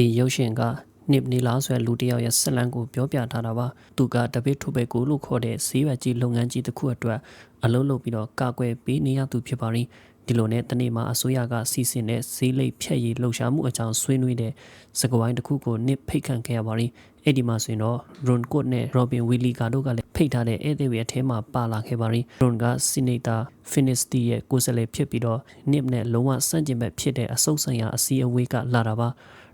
ဒီရုပ်ရှင်ကနှစ်နီလာဆွဲလူတယောက်ရဲ့ဆက်လန်းကိုပြောပြထားတာပါသူကတပိတ်ထုတ်ပိတ်ကိုလို့ခေါ်တဲ့ဈေးရွက်ကြီးလုပ်ငန်းကြီးတစ်ခုအတွက်အလုပ်လုပ်ပြီးတော့ကာကွယ်ပေးနေရသူဖြစ်ပါရင်ဒီလိုနဲ့တနေ့မှာအစိုးရကစီစဉ်တဲ့ဈေးလိပ်ဖြတ်ရေးလှုပ်ရှားမှုအကြောင်းဆွေးနွေးတဲ့စကားဝိုင်းတစ်ခုကိုနှစ်ဖိတ်ခံခဲ့ရပါရင်အဲ့ဒီမှာဆိုရင်တော့ Ron Court နဲ့ Robin Williams တို့ကလည်းဖိတ်ထားတဲ့ဧည့်သည်တွေအထဲမှာပါလာခဲ့ပါရင် Ron က Senator Finistee ရဲ့ကိုယ်စားလှယ်ဖြစ်ပြီးတော့ Nip နဲ့လုံးဝဆန့်ကျင်ဘက်ဖြစ်တဲ့အစုပ်ဆိုင်ရာအစည်းအဝေးကလာတာပါ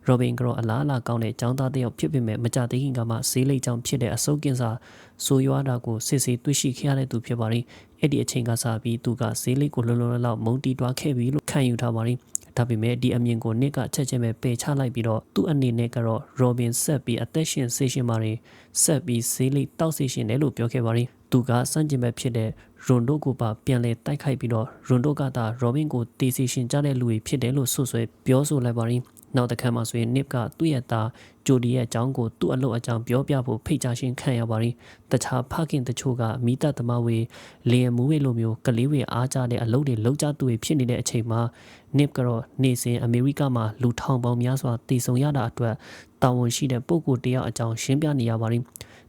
Robin ကတော့အလားအလာကောင်းတဲ့ចောင်းသားတစ်ယောက်ဖြစ်ပေမဲ့မကြသေးခင်ကမှဈေးလိပ်ကြောင့်ဖြစ်တဲ့အဆုတ်ကင်ဆာဆိုးရွားတာကိုစစ်ဆေးတွေ့ရှိခဲ့ရတဲ့သူဖြစ်ပါရင်အဲ့ဒီအချိန်ကစပြီးသူကဈေးလိပ်ကိုလုံလုံလောက်မုံတီးတွားခဲ့ပြီလို့ခံယူထားပါရင်ဒါပေမဲ့ဒီအမြင်ကိုနစ်ကချက်ချင်းပဲပယ်ချလိုက်ပြီးတော့သူ့အနေနဲ့ကတော့ Robin ဆက်ပြီးအသက်ရှင်ဆေးရှင်ပါရင်ဆက်ပြီးဈေးလိပ်တောက်ဆေးရှင်တယ်လို့ပြောခဲ့ပါရင်သူကစန့်ကျင်ဘက်ဖြစ်တဲ့ Rondo ကိုပါပြန်လဲတိုက်ခိုက်ပြီးတော့ Rondo ကသာ Robin ကိုတေးဆေးရှင်ကြတဲ့လူတွေဖြစ်တယ်လို့ဆွဆွဲပြောဆိုလိုက်ပါရင်နောက်တစ်ခါမှဆိုရင် Nip ကသူ့ရဲ့သားဂျိုဒီရဲ့အကြောင်းကိုသူ့အလုပ်အကြောင်းပြောပြဖို့ဖိတ်ကြားခြင်းခံရပါရင်တခြားဖခင်တချို့ကမိသက်သမားဝေလျင်မူဝေလိုမျိုးကလေးဝေအားကြတဲ့အလုပ်တွေလုပ်ကြသူတွေဖြစ်နေတဲ့အချိန်မှာ Nip ကတော့နေစဉ်အမေရိကမှာလူထောင်ပေါင်းများစွာတည်ဆုံရတာအတွက်တာဝန်ရှိတဲ့ပုဂ္ဂိုလ်တယောက်အကြောင်းရှင်းပြနေရပါရင်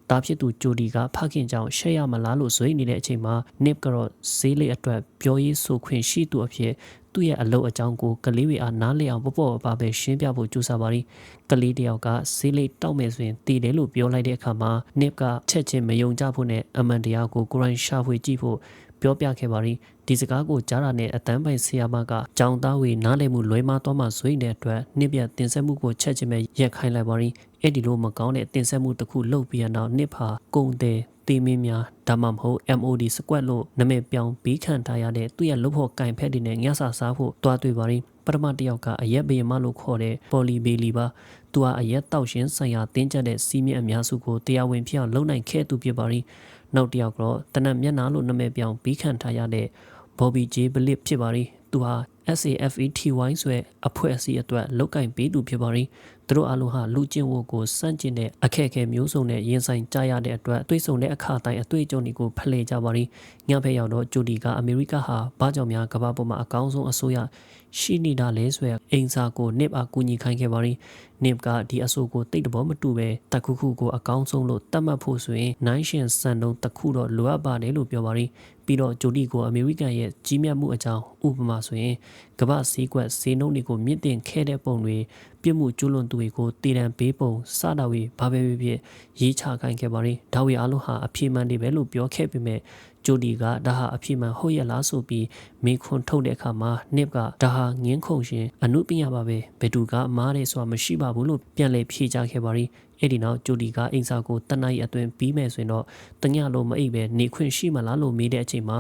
တာဖြစ်သူဂျိုဒီကဖခင်ကြောင့်ရှက်ရမလားလို့ဆိုနေတဲ့အချိန်မှာ Nip ကတော့ဈေးလေးအတွက်ပြောရေးဆိုခွင့်ရှိသူအဖြစ်သူ့ရဲ့အလုပ်အကြောင်းကိုကလေးတွေအားနားလည်အောင်ပေါ့ပါပဲရှင်းပြဖို့ကြိုးစားပါရီကလေးတယောက်ကဈေးလေးတောက်မယ်ဆိုရင်တည်တယ်လို့ပြောလိုက်တဲ့အခါမှာ Nip ကချက်ချင်းမယုံကြဖို့နဲ့အမှန်တရားကိုကိုယ်တိုင်ရှာဖွေကြည့်ဖို့ပြောပြခဲ့ပါရီဒီစကားကိုကြားတာနဲ့အတန်းပိုင်ဆရာမကကြောင်သားဝေနားလည်မှုလွဲမှားသွားမှဆိုရင်တဲ့အတွက်Nipရဲ့တင်ဆက်မှုကိုချက်ချင်းပဲရက်ခိုင်းလိုက်ပါရီအဲ့ဒီလိုမကောင်းတဲ့တင်ဆက်မှုတစ်ခုလုပ်ပြီးနောက်Nipဟာကုံတဲ့တေးမင်းများဒါမှမဟုတ် MOD squad လို့နာမည်ပြောင်းပြီးခံထားရတဲ့သူ့ရဲ့လုပ်ဖို့ကင်ဖက်တွေနဲ့ညစာစားဖို့တွားတွေ့ပါရင်ပထမတစ်ယောက်ကအရက်ဘယမလို့ခေါ်တဲ့ပေါ်လီဘေလီပါသူဟာအရက်တောက်ရှင်းဆိုင်ရာတင်းကျပ်တဲ့စီးမြင့်အများစုကိုတရားဝင်ဖြစ်အောင်လုပ်နိုင်ခဲ့သူဖြစ်ပါရင်နောက်တစ်ယောက်ကတော့တနတ်မျက်နှာလို့နာမည်ပြောင်းပြီးခံထားရတဲ့ဘော်ဘီဂျေဘလစ်ဖြစ်ပါရင်သူဟာ SAFETY ဆိုတဲ့အဖွဲ့အစည်းအတွက်လောက်ကင်ပေးသူဖြစ်ပါရင်သူတို့အလုံးဟာလူချင်းဝတ်ကိုစန့်ကျင်တဲ့အခက်အခဲမျိုးစုံနဲ့ရင်ဆိုင်ကြရတဲ့အတွက်တွေးဆုံတဲ့အခါတိုင်းအတွေ့အကြုံတွေကိုဖလှယ်ကြပါရင်ညဖက်ရောက်တော့ဂျိုဒီကအမေရိကဟာဘာကြောင့်များကမ္ဘာပေါ်မှာအကောင်းဆုံးအစိုးရရှိနေတာလဲဆိုရယ်အိမ်စာကိုNipအားကူညီခိုင်းခဲ့ပါရင်Nipကဒီအဆိုကိုတိတ်တဘောမတူပဲတခုခုကိုအကောင်းဆုံးလို့သတ်မှတ်ဖို့ဆိုရင်နိုင်ရှင်စံတုံးတစ်ခုတော့လိုအပ်ပါတယ်လို့ပြောပါရင်ပြီးတော့ဂျိုဒီကိုအမေရိကန်ရဲ့ကြီးမြတ်မှုအကြောင်းဥပမာဆိုရင်ကမ္ဘာစည်းကွက်ဈေးနှုန်းတွေကိုမြင့်တင်ခဲ့တဲ့ပုံတွေပြစ်မှုကျူးလွန်သူတွေကိုတည်တံပေးပုံစတာဝေဘာပဲဖြစ်ရေးချခိုင်းခဲ့ပါရင်ဒါဝေအားလုံးဟာအပြည့်မှန်တယ်ပဲလို့ပြောခဲ့ပေမဲ့ဂျိုဒီကဒါဟာအပြည့်မှန်ဟုတ်ရလားဆိုပြီးမေခွန်းထုတ်တဲ့အခါမှာNipကဒါဟာငင်းခုန်ရှင်အနုပညာပါပဲဘယ်သူကမားတယ်ဆိုတာမရှိပါဘူးလို့ပြန်လည်ဖြေကြားခဲ့ပါရင်အဲ့ဒီနောက်ဂျိုဒီကအင်စာကိုတနအီအတွင်ပြီးမယ်ဆိုရင်တော့တညလုံးမအိပ်ပဲနေခွင့်ရှိမလားလို့မေးတဲ့အချိန်မှာ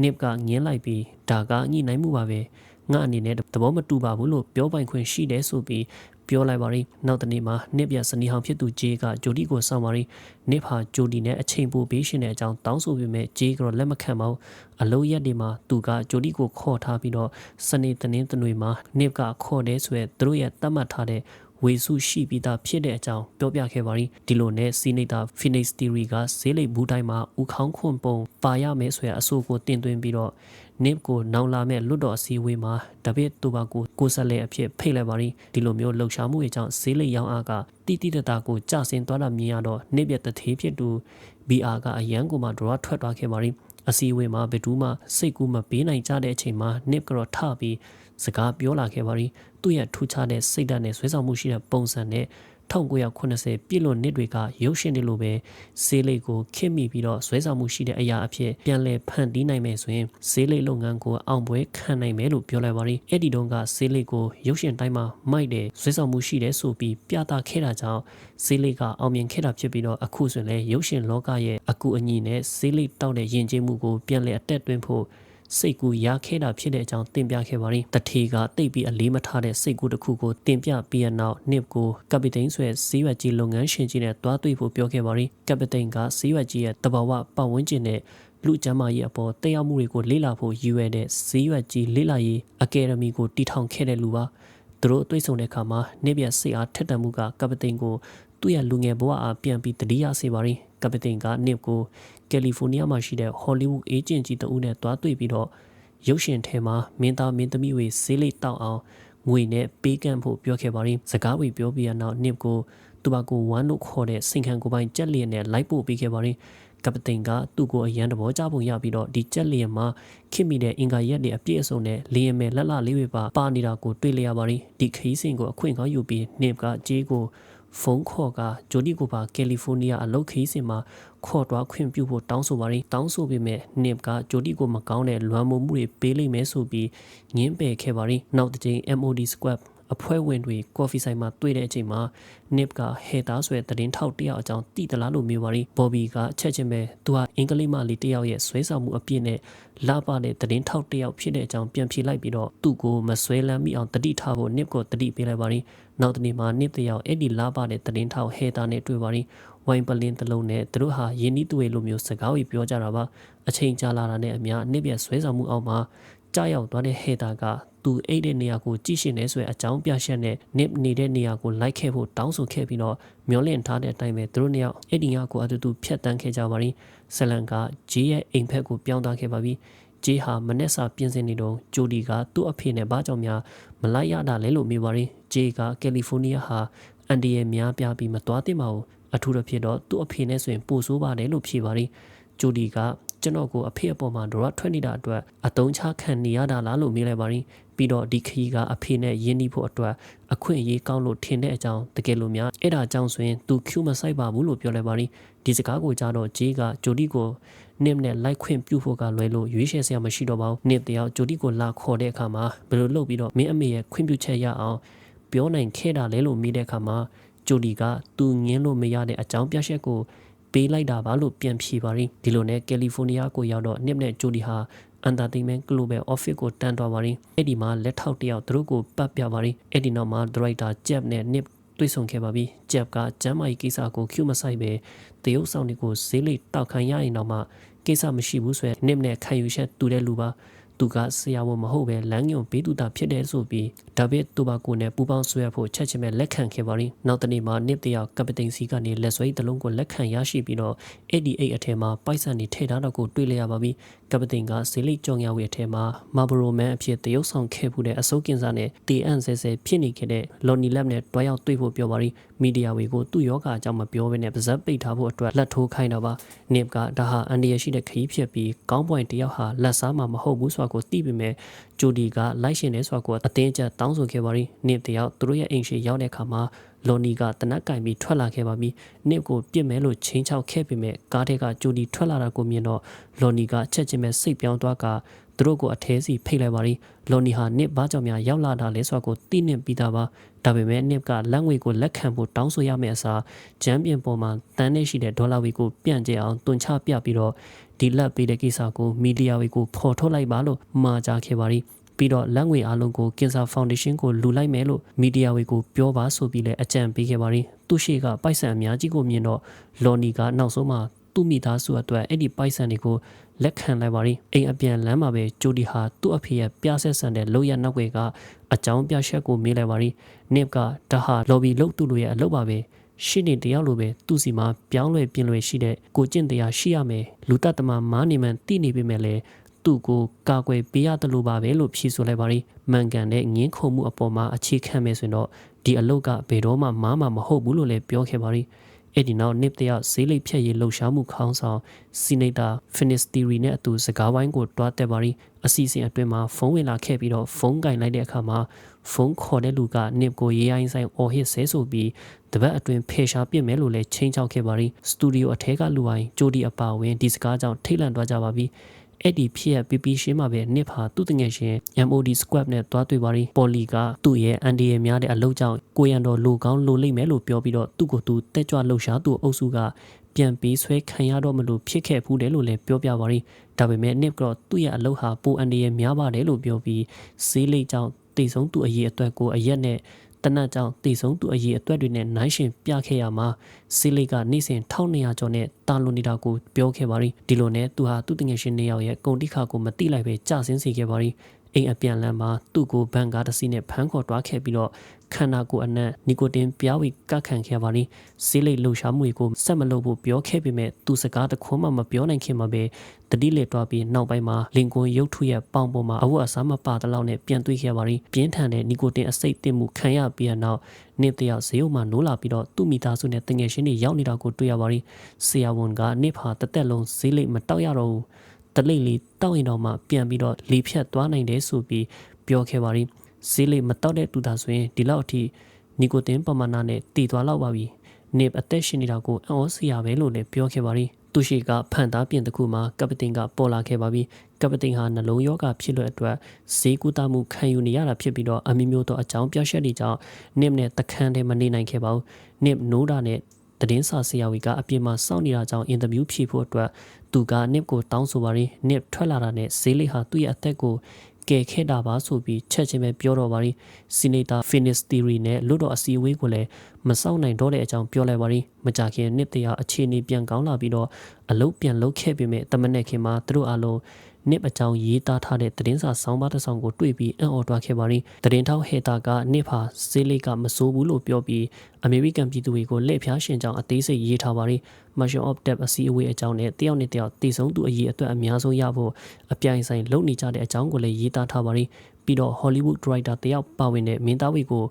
Nipကငင်းလိုက်ပြီးဒါကညှိနှိုင်းမှုပါပဲငါအနေနဲ့သဘောမတူပါဘူးလို့ပြောပိုင်ခွင့်ရှိတယ်ဆိုပြီးပြောလိုက်ပါရင်နောက်တနေ့မှာNipရဲ့စနီဟောင်ဖြစ်သူဂျေကဂျိုဒီကိုစောင့်ပါရင်Nipဟာဂျိုဒီနဲ့အချိန်ပိုပေးရှင်တဲ့အကြောင်းတောင်းဆိုပေမဲ့ဂျေကတော့လက်မခံပါဘူးအလုံးရက်တွေမှာသူကဂျိုဒီကိုခေါ်ထားပြီးတော့စနေတနင်္ဂနွေမှာNipကခေါ်တဲ့ဆိုရယ်သူတို့ရဲ့တတ်မှတ်ထားတဲ့ဝေစုရှိပြီးသားဖြစ်တဲ့အကြောင်းပြောပြခဲ့ပါရင်ဒီလိုနဲ့စီနိတာ Finistee ကဈေးလိပ်ဘူးတိုင်းမှာဥခေါင်းခွန်ပုံပါရမယ်ဆိုရယ်အဆိုကိုတင်သွင်းပြီးတော့Nipကိုနောင်လာမဲ့လွတ်တော်အစည်းအဝေးမှာတပည့်တူပါကိုဆက်လက်အဖြစ်ဖိတ်လိုက်ပါရင်ဒီလိုမျိုးလှုပ်ရှားမှုတွေကြောင့်ဈေးလိပ်ရောင်းအားကတိတိတတာကိုကျဆင်းသွားတာမြင်ရတော့Nipရဲ့တထေးဖြစ်သူ BR ကအရန်ကိုမှ draw ထွက်သွားခဲ့ပါရင်အစည်းအဝေးမှာဘယ်သူမှစိတ်ကူးမပေးနိုင်ကြတဲ့အချိန်မှာNipကတော့ထပြီးစကားပြောလာခဲ့ပါရင်သူ့ရဲ့ထူခြားတဲ့စိတ်ဓာတ်နဲ့ဆွဲဆောင်မှုရှိတဲ့ပုံစံနဲ့1980ပြည့်လို့နှစ်တွေကရုပ်ရှင်တွေလိုပဲဈေးလိပ်ကိုခင့်မိပြီးတော့ဆွဲဆောင်မှုရှိတဲ့အရာအဖြစ်ပြန်လည်ဖန်တီးနိုင်မယ်ဆိုရင်ဈေးလိပ်လုပ်ငန်းကိုအောင်ပွဲခံနိုင်မယ်လို့ပြောလိုက်ပါရင်အဲ့ဒီတုန်းကဈေးလိပ်ကိုရုပ်ရှင်တိုင်းမှာမိုက်တယ်ဆွဲဆောင်မှုရှိတယ်ဆိုပြီးပြသခဲ့တာကြောင့်ဈေးလိပ်ကအောင်မြင်ခဲ့တာဖြစ်ပြီးတော့အခုဆိုရင်လည်းရုပ်ရှင်လောကရဲ့အကူအညီနဲ့ဈေးလိပ်တောက်တဲ့ယဉ်ကျေးမှုကိုပြန်လည်အတက်သွင်းဖို့စိတ်ကူးရခဲ့တာဖြစ်တဲ့အကြောင်းတင်ပြခဲ့ပါရင်တထေကတိတ်ပြီးအလေးမထားတဲ့စိတ်ကူးတစ်ခုကိုတင်ပြပြီးနောက် Nipကိုကပတိန်ဆွဲဈေးရွက်ကြီးလုပ်ငန်းရှင်ကြီးနဲ့တွားတွေ့ဖို့ပြောခဲ့ပါရင်ကပတိန်ကဈေးရွက်ကြီးရဲ့တဘာဝပတ်ဝန်းကျင်နဲ့လူကျမ်းမာရေးအပေါ်တက်ရောက်မှုတွေကိုလေ့လာဖို့ရည်ရွယ်တဲ့ဈေးရွက်ကြီးလေ့လာရေးအကယ်ဒမီကိုတည်ထောင်ခဲ့တဲ့လူပါသူတို့တွေ့ဆုံတဲ့အခါမှာNipရဲ့စိတ်အားထက်သန်မှုကကပတိန်ကိုသူ့ရဲ့လူငယ်ဘဝအားပြန်ပြီးတတိယစေပါရင်ကပတိန်ကNipကိုကယ်လီဖိုးနီးယားမှာရှိတဲ့ဟော်လီဝုဒ်အေဂျင့်ကြီးတဦးနဲ့တွားတွေ့ပြီးတော့ရုပ်ရှင်ထဲမှာမင်းသားမင်းသမီးတွေဈေးလိပ်တောက်အောင်င ငွေနဲ့ပေးကမ်းဖို့ပြောခဲ့ပါရင်စကားဝေပြောပြီးနောက်နစ်ကိုသူဘာကိုဝမ်းလို့ခေါ်တဲ့စိန်ခံကိုပိုင်ကြက်လျက်နဲ့လိုက်ပို့ပေးခဲ့ပါရင်ကပတိန်ကသူ့ကိုအရန်တဘောကြပုံရပြီးတော့ဒီကြက်လျက်မှာခင်မိတဲ့အင်္ဂါရက်တွေအပြည့်အစုံနဲ့လျင်မဲ့လက်လလေးတွေပါနေတာကိုတွေ့လျက်ပါရင်ဒီခီးစင်ကိုအခွင့်ကောင်းယူပြီးနစ်ကကြေးကိုဖုန်းခေါ်ကဂျိုဒီကိုပါကယ်လီဖိုးနီးယားအလုပ်ခီးစင်မှာခေါ်တော့ခွင့်ပြုဖို့တောင်းဆိုပါရင်တောင်းဆိုပေမဲ့နစ်ကဂျိုဒီကိုမကောင်းတဲ့လွမ်းမိုးမှုတွေပေးလိမ့်မယ်ဆိုပြီးငင်းပယ်ခဲ့ပါရင်နောက်တစ်ချိန် MOD Squad အဖွဲ့ဝင်တွေကော်ဖီဆိုင်မှာတွေ့တဲ့အချိန်မှာနစ်ကဟဲသားဆွဲသတင်းထောက်တယောက်အကြောင်းတည်တလားလို့မေးပါရင်ဘော်ဘီကချက်ချင်းပဲသူဟာအင်္ဂလိပ်မလေးတယောက်ရဲ့ဆွဲဆောင်မှုအပြည့်နဲ့လာပါတဲ့သတင်းထောက်တယောက်ဖြစ်တဲ့အကြောင်းပြန်ဖြေလိုက်ပြီးတော့သူ့ကိုမဆွဲလန်းမိအောင်တတိထားဖို့နစ်ကိုတတိပေးလိုက်ပါရင်နောက်တနေ့မှာနစ်တယောက်အဲ့ဒီလာပါတဲ့သတင်းထောက်ဟဲသားနဲ့တွေ့ပါရင်ဝိုင်ပလင်းတလုံးနဲ့သူတို့ဟာယင်းဤသူတွေလိုမျိုးစကားတွေပြောကြတာပါအချိန်ကြာလာတာနဲ့အမျှနစ်ပြဆွဲဆောင်မှုအောက်မှာကြားရောက်သွားတဲ့ဟဲတာကသူအိတ်တဲ့နေရာကိုကြည့်ရှင်နေဆိုတဲ့အကြောင်းပြချက်နဲ့နစ်နေတဲ့နေရာကိုလိုက်ခဲ့ဖို့တောင်းဆိုခဲ့ပြီးတော့မျောလင့်ထားတဲ့အတိုင်းပဲသူတို့နှစ်ယောက်အဲ့ဒီကကိုအတူတူဖြတ်တန်းခဲ့ကြပါရင်ဆလန်ကဂျေးရဲ့အိမ်ဖက်ကိုပြောင်းသွားခဲ့ပါပြီဂျေးဟာမနက်စာပြင်ဆင်နေတော့ဂျိုဒီကသူ့အဖေနဲ့ဘာကြောင့်များမလိုက်ရတာလဲလို့မေးပါရင်ဂျေးကကယ်လီဖိုးနီးယားဟာအန်ဒီရဲ့များပြားပြီးမသွားသင့်ပါဘူးအထူးသဖြင့်တော့သူ့အဖေနဲ့ဆိုရင်ပိုဆိုးပါတယ်လို့ဖြေပါရင်ဂျိုဒီကကျွန်တော်ကိုအဖေအပေါ်မှာဒရထွက်နေတာအတွက်အတုံးချခံနေရတာလားလို့မေးလိုက်ပါရင်ပြီးတော့ဒီခရီးကအဖေနဲ့ယဉ်နီးဖို့အတွက်အခွင့်အရေးကောင်းလို့ထင်တဲ့အကြောင်းတကယ်လို့များအဲ့ဒါကြောင့်ဆိုရင်သူကျူမဆိုင်ပါဘူးလို့ပြောလိုက်ပါရင်ဒီစကားကိုကြားတော့ဂျေးကဂျိုဒီကိုနစ်နဲ့လိုက်ခွင့်ပြုဖို့ကလွယ်လို့ရွေးချယ်စရာမရှိတော့ပါဘူးနစ်တယောက်ဂျိုဒီကိုလာခေါ်တဲ့အခါမှာဘယ်လိုလုပ်ပြီးတော့မင်းအမေရဲ့ခွင့်ပြုချက်ရအောင်ပြောနိုင်ခဲ့တာလဲလို့မေးတဲ့အခါမှာဂျိုဒီကသူငင်းလို့မရတဲ့အကြောင်းပြချက်ကိုပေးလိုက်တာပါလို့ပြန်ဖြေပါရင်ဒီလိုနဲ့ကယ်လီဖိုးနီးယားကိုရောက်တော့နစ်နဲ့ဂျိုဒီဟာEntertainment Global Office ကိုတန်းသွားပါရင်အဲ့ဒီမှာလက်ထောက်တယောက်သူတို့ကိုပတ်ပြပါရင်အဲ့ဒီနောက်မှာ Director Jeff နဲ့ Nip တွေ့ဆုံခဲ့ပါပြီ Jeff ကကျမ်းမာရေးကိစ္စကို Q မဆိုင်ပဲတရုတ်ဆောင်တွေကိုဈေးလိတောက်ခံရရင်တော့မှကိစ္စမရှိဘူးဆိုရင် Nip နဲ့ခံယူချက်တူတဲ့လူပါသူကဆရာဝန်မဟုတ်ပဲလမ်းညွန်ပေးသူတာဖြစ်တယ်ဆိုပြီးဒါဗစ်တိုဘာကိုနဲ့ပူပေါင်းဆွဲဖို့ချက်ချင်းပဲလက်ခံခဲ့ပါရင်နောက်တနေ့မှာနစ်တယောက်ကပတိန်စီကနေလက်ဆွဲတလုံးကိုလက်ခံရရှိပြီးတော့88အထက်မှာပိုက်ဆံတွေထည့်ထားတော့ကိုတွေ့လျက်ပါပြီကပတိန်ကဇေလိကြောင်ရဝေအထက်မှာမာဘရိုမန်အဖြစ်တရုတ်ဆောင်ခဲ့မှုတဲ့အစိုးကင်စားနဲ့တေအန်ဆဲဆဲဖြစ်နေခဲ့တဲ့လော်နီလက်နဲ့တွားရောက်တွေ့ဖို့ပြောပါရင်မီဒီယာတွေကိုသူ့ယောဂအကြောင်းမပြောဘဲနဲ့ပါဇက်ပိတ်ထားဖို့အတွက်လက်ထိုးခိုင်းတာပါနစ်ကဒါဟာအန်ဒီရရှိတဲ့ခရီးဖြစ်ပြီးကောင်းပွိုင်တယောက်ဟာလက်စားမှာမဟုတ်ဘူးဆိုတာကိုသိပေမဲ့ဂျိုဒီကလိုက်ရှင်နေဆိုတာကိုအတင်းကျပ်တောင်းဆိုခဲ့ပါရင်နစ်တယောက်သူတို့ရဲ့အိမ်ရှိရောက်တဲ့အခါမှာလော်နီကတနက်ကင်ပြီးထွက်လာခဲ့ပါပြီနစ်ကိုပြစ်မဲလို့ချင်းချောက်ခဲ့ပေမဲ့ကားထဲကဂျိုဒီထွက်လာတာကိုမြင်တော့လော်နီကချက်ချင်းပဲစိတ်ပြောင်းသွားကသူတို့ကိုအထဲစီဖိတ်လိုက်ပါရင်လော်နီဟာနစ်ဘာကြောင့်များရောက်လာတာလဲဆိုတာကိုသိနေပြီးသားပါဒါပေမဲ့နစ်ကလက်ငွေကိုလက်ခံဖို့တောင်းဆိုရမယ့်အစားဂျမ်းပြင်ပေါ်မှာတန်းနေရှိတဲ့ဒေါ်လာဝေကိုပြန့်ကျဲအောင်တွန်ချပြပြီးတော့ဒီလက်ပေးတဲ့ကိစ္စကိုမီဒီယာတွေကိုဖော်ထုတ်လိုက်ပါလို့မှာကြားခဲ့ပါရီပြီးတော့လက်ငွေအားလုံးကိုကင်ဆာဖောင်ဒေးရှင်းကိုလူလိုက်မယ်လို့မီဒီယာတွေကိုပြောပါဆိုပြီးလည်းအကြံပေးခဲ့ပါရီသူရှိကပိုက်ဆံအများကြီးကိုမြင်တော့လော်နီကနောက်ဆုံးမှသူ့မိသားစုအတွက်အဲ့ဒီပိုက်ဆံတွေကိုလက်ခံလိုက်ပါရီအိမ်အပြန်လမ်းမှာပဲဂျိုဒီဟာသူ့အဖေရဲ့ပြဆက်ဆန်တဲ့လောက်ရနောက်ွယ်ကအကြောင်းပြချက်ကိုမေးလိုက်ပါရီနစ်ကဒါဟာလော်ဘီလုတ်သူ့လိုရဲ့အလုပ်ပါပဲရှင်းနေတယောက်လိုပဲသူ့စီမှာပြောင်းလဲပြင်လွယ်ရှိတဲ့ကိုကျင့်တရားရှိရမယ်လူတတ်တမမားနေမှန်သိနေပေမဲ့လည်းသူ့ကိုကာကွယ်ပေးရတယ်လို့ပါပဲလို့ဖြေဆိုလိုက်ပါရီမှန်ကန်တဲ့ငင်းခုန်မှုအပေါ်မှာအခြေခံမယ်ဆိုရင်တော့ဒီအလုပ်ကဘယ်တော့မှမားမှာမဟုတ်ဘူးလို့လည်းပြောခဲ့ပါရီအဲ့ဒီနောက်နစ်တယောက်ဈေးလိပ်ဖြတ်ရေးလှုပ်ရှားမှုခေါင်းဆောင်စီနီတာဖီနစ်တီရီနဲ့အတူစကားဝိုင်းကိုတွားတက်ပါရီအစီအစဉ်အတွင်းမှာဖုန်းဝင်လာခဲ့ပြီးတော့ဖုန်းကင်လိုက်တဲ့အခါမှာဖုန်းခေါ်တဲ့လူကနစ်ကိုရေးအိုင်းဆိုင်အော်ဟစ်ဆဲဆိုပြီးတပတ်အတွင်းဖေရှားပြစ်မယ်လို့လည်းချိန်ချောက်ခဲ့ပါရီစတူဒီယိုအထက်ကလူတိုင်းဂျိုဒီအပါဝင်ဒီစကားကြောင့်ထိတ်လန့်သွားကြပါပြီအဲ့ဒီဖြစ်ရပီပီရှင်းမှာပဲနစ်ဟာသူ့တငယ်ရှင် MOD Squad နဲ့တွားတွေ့ပါရီပေါ်လီကသူ့ရဲ့အန်ဒီရဲ့များတဲ့အလုပ်ကြောင့်ကိုရန်တော်လိုကောင်းလိုလိမ့်မယ်လို့ပြောပြီးတော့သူ့ကိုသူတက်ကြွလှုပ်ရှားသူအုပ်စုကပြန်ပြီးဆွဲခံရတော့မလို့ဖြစ်ခဲ့ဘူးတယ်လို့လည်းပြောပြပါရီဒါပေမဲ့နစ်ကတော့သူ့ရဲ့အလုပ်ဟာပိုအန်ဒီရဲ့များပါတယ်လို့ပြောပြီးဈေးလိပ်ကြောင့်တိတ်ဆုံးသူ့အရေးအတွက်ကိုအရက်နဲ့တနတ်ကြောင့်တည်ဆုံးသူအရေးအတွက်တွေနဲ့နိုင်ရှင်ပြခဲ့ရမှာစီလိကနေ့စဉ်1200ကျော်နဲ့တာလွန်နေတာကိုပြောခဲ့ပါရီဒီလိုနဲ့သူဟာသူ့တငယ်ရှင်2ယောက်ရဲ့ကုန်တိခါကိုမတိလိုက်ပဲကြာဆင်းစေခဲ့ပါရီ အိမ်အပြန်လမ်းမှာသူ့ကိုဘန်ကားတစ်စီးနဲ့ဖမ်းခေါ်တွားခဲ့ပြီးတော့ခန္ဓာကိုယ်အနက်နီကိုတင်ပြားဝီကခံခဲ့ပါသည်ဆေးလိပ်လှုပ်ရှားမှုတွေကိုဆက်မလုပ်ဖို့ပြောခဲ့ပေမဲ့သူစကားတခွန်းမှမပြောနိုင်ခင်မှာပဲတတိလက်တွားပြီးနောက်ပိုင်းမှာလင်ကွန်ရုပ်ထုရဲ့ပေါင်ပေါ်မှာအဝတ်အစားမပါတဲ့လောက်နဲ့ပြန်တွေ့ခဲ့ပါသည်ပြင်းထန်တဲ့နီကိုတင်အဆိပ်တင်မှုခံရပြီးနောက်နေ့တယောက်ဈေးုံမှာနိုးလာပြီးတော့သူ့မိသားစုနဲ့တငယ်ချင်းတွေရောက်နေတာကိုတွေ့ရပါသည်ဆရာဝန်ကနေ့ဖာတစ်သက်လုံးဈေးလိပ်မတောက်ရတော့ဘူးတလိမ့်လီတောက်ရင်တော့မှပြန်ပြီးတော့လေဖြတ်သွားနိုင်တယ်ဆိုပြီးပြောခဲ့ပါသည်ဈေးလိပ်မတောက်တဲ့တူတာဆိုရင်ဒီလောက်အထိနီကိုတင်ပမာဏနဲ့တည်သွားလောက်ပါပြီနေအသက်ရှင်နေတာကိုအံ့ဩစရာပဲလို့လည်းပြောခဲ့ပါသည်သူရှိကဖန်သားပြင်တစ်ခုမှာကပတိန်ကပေါ်လာခဲ့ပါပြီကပတိန်ဟာနှလုံးရောဂါဖြစ်လို့အတွက်ဈေးကူတာမှုခံယူနေရတာဖြစ်ပြီးတော့အမျိုးမျိုးသောအကြောင်းပြချက်တွေကြောင့်နစ်နဲ့တခန်းထဲမနေနိုင်ခဲ့ပါဘူးနစ်နိုးတာနဲ့သတင်းစာဆရာဝီကအပြင်မှာစောင့်နေတာကြောင့်အင်တာဗျူးဖြေဖို့အတွက်သူကနစ်ကိုတောင်းဆိုပါရင်နစ်ထွက်လာတာနဲ့ဈေးလေးဟာသူ့ရဲ့အသက်ကိုကဲခဲ့တာပါဆိုပြီးချက်ချင်းပဲပြောတော့ပါရင်စီနီတာဖီနစ်တီရီနဲ့လွတ်တော်အစည်းအဝေးကိုလည်းမစောင့်နိုင်တော့တဲ့အကြောင်းပြောလိုက်ပါရင်မကြခင်နစ်တရားအခြေအနေပြန်ကောင်းလာပြီးတော့အလုပ်ပြန်လုပ်ခဲ့ပေမဲ့တမန်နဲ့ခင်မှာသူတို့အလုံးနစ်အကြောင်းရေးသားထားတဲ့သတင်းစာဆောင်းပါးတစ်စောင်ကိုတွေ့ပြီးအံ့ဩသွားခဲ့ပါရင်သတင်းထောက်ဟေတာကနစ်ဖာဆေးလေးကမစိုးဘူးလို့ပြောပြီးအမေရိကန်ပြည်သူတွေကိုလက်ဖျားရှင်ကြောင်းအသေးစိတ်ရေးထားပါရင် Marshal of Death အစည်းအဝေးအကြောင်းနဲ့တယောက်နဲ့တယောက်တည်ဆုံးသူအရေးအတွက်အများဆုံးရဖို့အပြိုင်ဆိုင်လုပ်နေကြတဲ့အကြောင်းကိုလည်းရေးသားထားပါရင်ပြီးတော့ Hollywood Director တယောက်ပါဝင်တဲ့မင်းသားဝီကို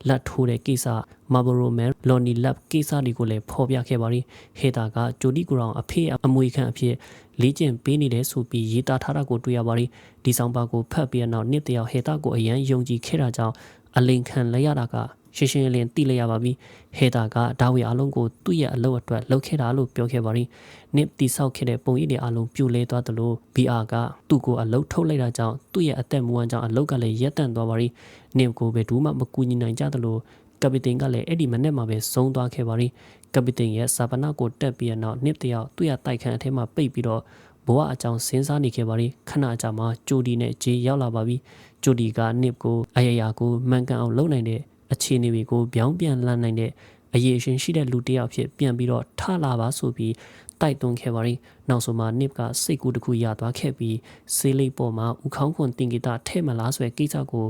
လက်ထိုးတဲ့ကိစ္စ Marlboro Man Lonnie Lab ကိစ္စတွေကိုလည်းဖော်ပြခဲ့ပါရင်ဟေတာကဂျိုဒီဂရောင်အဖေအမွေခံအဖြစ်လေ့ကျင့်ပေးနေတယ်ဆိုပြီးရေးသားထားတာကိုတွေ့ရပါရင်ဒီဆောင်ပါကိုဖတ်ပြီးနောက်နှစ်တယောက်ဟေတာကိုအရန်ယုံကြည်ခဲ့တာကြောင့်အလိန်ခံလဲရတာကရှင်းရှင်းလင်းသိလိုက်ရပါပြီဟေတာကဒါဝီအလုံးကိုသူ့ရဲ့အလုပ်အတွက်လုပ်ခဲ့တာလို့ပြောခဲ့ပါရင်နစ်တိဆောက်ခဲ့တဲ့ပုံရိပ်တွေအလုံးပြိုလဲသွားသလို BR ကသူ့ကိုအလုပ်ထုတ်လိုက်တာကြောင့်သူ့ရဲ့အသက်မွေးကြောင့်အလုပ်ကလည်းရက်တန့်သွားပါရင်နစ်ကိုပဲဒူးမှမကူညီနိုင်ကြသလိုကပတိန်ကလည်းအဲ့ဒီမနေ့မှာပဲဆုံးသွားခဲ့ပါရင်ကပတိန်ရဲ့စာပနာကိုတက်ပြီးနောက်နစ်တယောက်သူ့ရဲ့တိုက်ခန်းအထဲမှာပိတ်ပြီးတော့ဘဝအကြောင်းစဉ်းစားနေခဲ့ပါရင်ခဏအကြာမှာဂျိုဒီနဲ့ဂျေရောက်လာပါပြီဂျိုဒီကနစ်ကိုအယယာကိုမှန်ကန်အောင်လုပ်နိုင်တဲ့အခြေအနေတွေကိုပြောင်းပြန်လှန်နိုင်တဲ့အရေးအရှင်ရှိတဲ့လူတစ်ယောက်ဖြစ်ပြန်ပြီးတော့ထလာပါဆိုပြီးတိုက်တွန်းခဲ့ပါရင်နောက်ဆုံးမှာနစ်ကစိတ်ကူးတစ်ခုရသွားခဲ့ပြီးဆေးလိပ်ပေါ်မှာဥခေါင်းခွန်တင်ဂီတာထဲ့မလားဆိုတဲ့ကိစ္စကို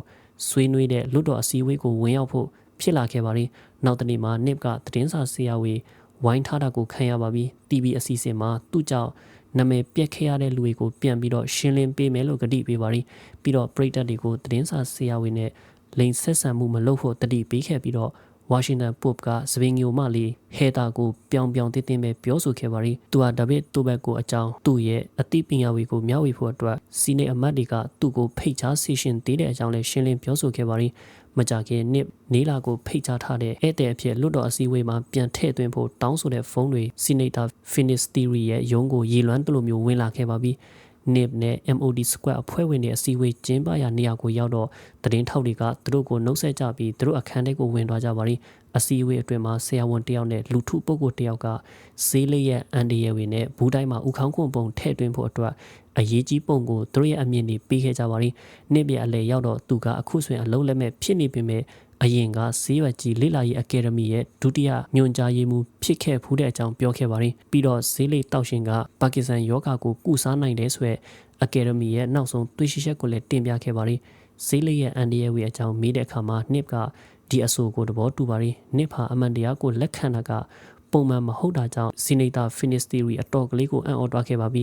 ဆွေးနွေးတဲ့လွတ်တော်အစည်းအဝေးကိုဝင်ရောက်ဖို့ဖြစ်လာခဲ့ပါရင်နောက်တနေ့မှာနစ်ကသတင်းစာဆရာဝေဝိုင်းထားတာကိုခံရပါပြီ TV အစီအစဉ်မှာသူ့ကြောင့်နာမည်ပြက်ခဲ့ရတဲ့လူတွေကိုပြန်ပြီးတော့ရှင်းလင်းပေးမယ်လို့ကတိပေးပါရင်ပြီးတော့ပရိသတ်တွေကိုသတင်းစာဆရာဝေနဲ့လိန်ဆက်ဆံမှုမလုပ်ဖို့တတိပေးခဲ့ပြီးတော့ဝါရှင်တန်ပို့ကစပင်ညိုမလေးဟေတာကိုပြောင်တင်းတင်းပဲပြောဆိုခဲ့ပါရီသူဟာဒါဗစ်တိုဘက်ကိုအကြောင်းသူ့ရဲ့အသိပညာဝေကိုမျှဝေဖို့အတွက်စီနေအမတ်တွေကသူ့ကိုဖိတ်ကြားဆီရှင်သေးတဲ့အကြောင်းလည်းရှင်းလင်းပြောဆိုခဲ့ပါရီမကြခင်နစ်နေလာကိုဖိတ်ကြားထားတဲ့ဧည့်သည်အဖြစ်လွတ်တော်အစည်းအဝေးမှာပြန်ထည့်သွင်းဖို့တောင်းဆိုတဲ့ဖုန်းတွေစီနေတာဖီနစ်တီရီရဲ့ရုံးကိုရေလွှမ်းတလို့မျိုးဝင်လာခဲ့ပါပြီNIP နဲ့ MOD Square အဖွဲ့ဝင်တွေအစည်းအဝေးကျင်းပရာနေရာကိုရောက်တော့သတင်းထောက်တွေကသူတို့ကိုနှုတ်ဆက်ကြပြီးသူတို့အခန်းထဲကိုဝင်သွားကြပါရီအစည်းအဝေးအတွင်းမှာဆရာဝန်တယောက်နဲ့လူထုပုဂ္ဂိုလ်တယောက်ကဈေးလေးရဲ့အန်ဒီရဲဝင်နဲ့ဘူးတိုင်းမှာဥခေါင်းခွန်ပုံထည့်သွင်းဖို့အတွက်အရေးကြီးပုံကိုသူတို့ရဲ့အမြင်တွေပေးခဲ့ကြပါရီNIPရဲ့အလဲရောက်တော့သူကအခုဆိုရင်အလုံးလက်မဲ့ဖြစ်နေပေမဲ့အရင်ကဈေးရွက်ကြီးလိလာရေးအကယ်ဒမီရဲ့ဒုတိယညွှန်ကြားရေးမှူးဖြစ်ခဲ့ဖူးတဲ့အကြောင်းပြောခဲ့ပါရီပြီးတော့ဈေးလိတောက်ရှင်ကပါကစ္စတန်ယောဂါကိုကုစားနိုင်တယ်ဆိုတဲ့အကယ်ဒမီရဲ့နောက်ဆုံးတွေ့ရှိချက်ကိုလည်းတင်ပြခဲ့ပါရီဈေးလိရဲ့အန်ဒီရဲဝေအကြောင်းမေးတဲ့အခါမှာNIPကဒီအဆိုကိုသဘောတူပါရီNIPဟာအမှန်တရားကိုလက်ခံတာကပုံမှန်မဟုတ်တာကြောင့်စီနီတာဖီနစ်တီရီအတော်ကလေးကိုအံ့ဩသွားခဲ့ပါပြီ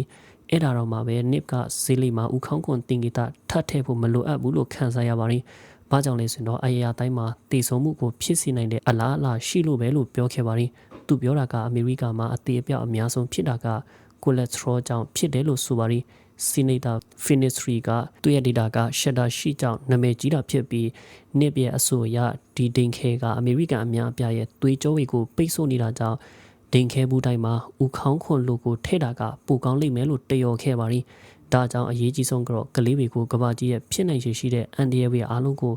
အဲ့ဒါတော့မှပဲNIPကဈေးလိမှာဥခေါင်းခွန်တင်ဂီတာထပ်ထည့်ဖို့မလိုအပ်ဘူးလို့ခံစားရပါရီဘာကြောင့်လဲဆိုတော့အရာတိုင်းမှာတည်ဆုံမှုကိုဖြစ်စေနိုင်တဲ့အလားအလာရှိလို့ပဲလို့ပြောခဲ့ပါရီသူပြောတာကအမေရိကမှာအသေးအပြောက်အများဆုံးဖြစ်တာကကိုလက်စထရောကြောင့်ဖြစ်တယ်လို့ဆိုပါရီစီနီတာဖီနစ်ထရီကသူ့ရဲ့ data ကရှက်တာရှိကြောင့်နာမည်ကြီးတာဖြစ်ပြီးNIPရဲ့အဆိုအရဒီဒိန်ခဲကအမေရိကန်အများအပြားရဲ့သွေးကြောတွေကိုပိတ်ဆို့နေတာကြောင့်ဒိန်ခဲဘူးတိုင်းမှာဥခေါင်းခွန်လိုကိုထဲ့တာကပိုကောင်းလိမ့်မယ်လို့တယော်ခဲ့ပါရီဒါကြောင့်အရေးကြီးဆုံးကတော့ကလေးတွေကိုကဘာကြီးရဲ့ဖြစ်နိုင်ရှိတဲ့အန်ဒီရဲဝေအားလုံးကို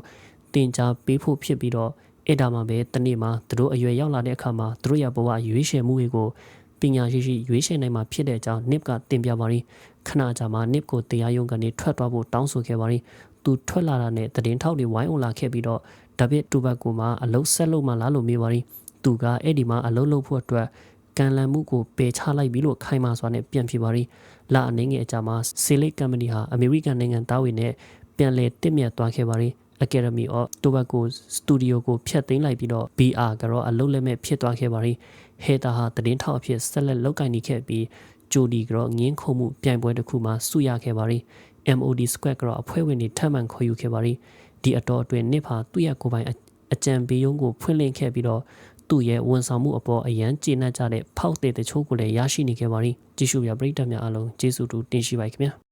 တင် जा ပေးဖို့ဖြစ်ပြီးတော့အဲ့ဒါမှပဲတနေ့မှာသူတို့အရွယ်ရောက်လာတဲ့အခါမှာသူတို့ရဲ့ဘဝရွေးချယ်မှုတွေကိုပညာရှိရွေးချယ်နိုင်မှာဖြစ်တဲ့အကြောင်းNIPကတင်ပြပါရီခဏကြာမှာNIPကိုတရားရုံးကနေထွက်သွားဖို့တောင်းဆိုခဲ့ပါရီသူထွက်လာတာနဲ့သတင်းထောက်တွေဝိုင်းအောင်လာခဲ့ပြီးတော့ဒါဗစ်တိုဘက်ကိုမှအလုတ်ဆက်လို့မှလားလို့မေးပါရီသူကအဲ့ဒီမှာအလုတ်လုပ်ဖို့အတွက်ကန်လန်မှုကိုပယ်ချလိုက်ပြီးလို့ခိုင်မာစွာနဲ့ပြန်ဖြစ်ပါရီလာအနေငယ်အကြမှာဆေးလိပ်ကမ္ပဏီဟာအမေရိကန်နိုင်ငံသားတွေနဲ့ ပြန်လည်တင့်မြတ်သွားခဲ့ပါရီ Academy of Tobacco Studio ကိုဖျက်သိမ်းလိုက်ပြီးတော့ BR ကတော့အလုပ်လက်မဲ့ဖြစ်သွားခဲ့ပါရီဟေတာဟာသတင်းထောက်အဖြစ်ဆက်လက်လုပ်ကိုင်နေခဲ့ပြီးဂျိုဒီကတော့ငင်းခုံမှုပြိုင်ပွဲတစ်ခုမှာဆုရခဲ့ပါရီ MOD Squad ကတော့အဖွဲ့ဝင်တွေထပ်မံခေါ်ယူခဲ့ပါရီဒီအတော်အတွင်းနစ်ဖာသူ့ရဲ့ကိုယ်ပိုင်အကြံပေးရုံးကိုဖွင့်လှစ်ခဲ့ပြီးတော့သူ့ရဲ့ဝန်ဆောင်မှုအပေါ်အရန်ကျေနပ်ကြတဲ့ဖောက်တဲ့တချို့ကိုလည်းရရှိနေခဲ့ပါရီကြည့်ရှုပြပရိသတ်များအားလုံးကျေးဇူးတူတင်ရှိပါခင်ဗျာ